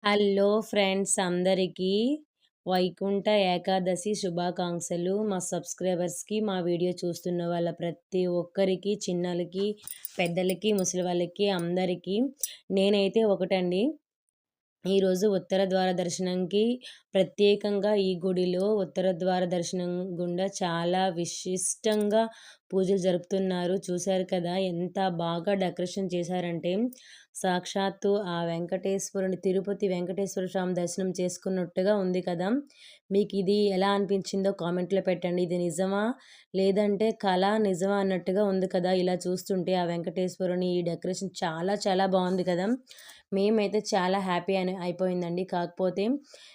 Hello friends అందరికీ వైకుంఠ ఏకాదశి శుభాకాంక్షలు. మా సబ్స్క్రైబర్స్‌కి, మా వీడియో చూస్తున్న వాళ్ళ ప్రతి ఒక్కరికి, చిన్నలకి, పెద్దలకి, ముసలి వాళ్ళకి అందరికీ నేనైతే ఒకటండి. ఈరోజు ఉత్తర ద్వార దర్శనంకి ప్రత్యేకంగా ఈ గుడిలో ఉత్తర ద్వార దర్శనం గుండా చాలా విశిష్టంగా పూజలు జరుపుతున్నారు. చూశారు కదా! ఎంత బాగా డెకరేషన్ చేశారంటే, సాక్షాత్తు ఆ వెంకటేశ్వరుని తిరుపతి వెంకటేశ్వర స్వామి దర్శనం చేసుకున్నట్టుగా ఉంది కదా! మీకిది ఎలా అనిపించిందో కామెంట్‌లో పెట్టండి. ఇది నిజమా? లేదంటే కల, నిజమా అన్నట్టుగా ఉంది కదా! ఇలా చూస్తుంటే ఆ వెంకటేశ్వరుని ఈ డెకరేషన్ చాలా చాలా బావుంది కదా! మేమైతే చాలా హ్యాపీ అయిపోయిందండి. కాకపోతే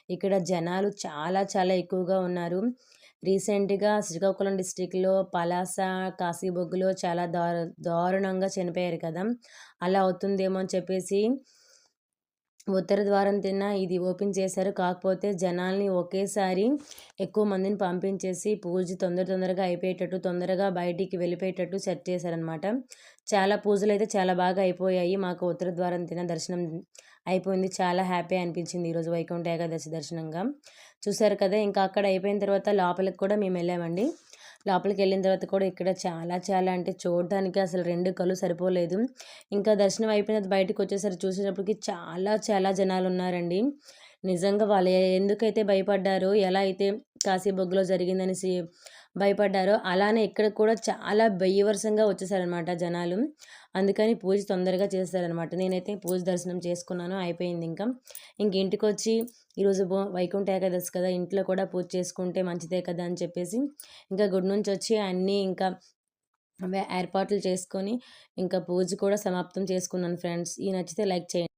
ఇక్కడ జనాలు చాలా చాలా ఎక్కువగా ఉన్నారు. రీసెంట్‌గా శ్రీకాకుళం డిస్ట్రిక్ట్‌లో పలాస, కాశీబొగ్గులో చాలా దారుణంగా చనిపోయారు కదా! అలా అవుతుందేమో అని చెప్పేసి ఉత్తర ద్వారం ఇది ఓపెన్ చేశారు. కాకపోతే జనాల్ని ఒకేసారి ఎక్కువ మందిని పంపించేసి పూజ తొందరగా అయిపోయేటట్టు, తొందరగా బయటికి వెళ్ళిపోయేటట్టు సెట్ చేశారనమాట. చాలా పూజలైతే చాలా బాగా అయిపోయాయి. మాకు ఉత్తర ద్వారం దర్శనం అయిపోయింది. చాలా హ్యాపీ అనిపించింది ఈరోజు వైకుంఠ ఏకాదశి దర్శనంగా. చూసారు కదా! ఇంకా అక్కడ అయిపోయిన తర్వాత లోపలికి కూడా మేమెళ్ళామండి. లోపలికెళ్ళిన తర్వాత కూడా ఇక్కడ చాలా చాలా అంటే చూడడానికి అసలు 2 కళ్ళు సరిపోలేదు. ఇంకా దర్శనం అయిపోయిన తర్వాత బయటకొచ్చేసరికి చూసేటప్పటికి చాలా చాలా జనాలున్నారండి. నిజంగా వాళ్ళు ఎందుకైతే భయపడ్డారో, ఎలా అయితే కాశీబొగ్గులో జరిగిందనేసి భయపడ్డారో, అలానే ఇక్కడ కూడా చాలా బీభత్సంగా వచ్చేసారనమాట జనాలు. అందుకని పూజ తొందరగా చేసేసారనమాట. నేనైతే పూజ దర్శనం చేసుకున్నాను. అయిపోయిందింకా. ఇంక ఇంటికొచ్చి ఈరోజు వైకుంఠ ఏకాదశి కదా! ఇంట్లో కూడా పూజ చేసుకుంటే మంచిదే కదా! అని చెప్పేసి ఇంకా గుడి నుంచొచ్చి అన్నీ ఇంకా అవే ఏర్పాట్లు చేసుకొని, ఇంకా పూజ కూడా సమాప్తం చేసుకున్నాను ఫ్రెండ్స్. నచ్చితే లైక్ చేయండి.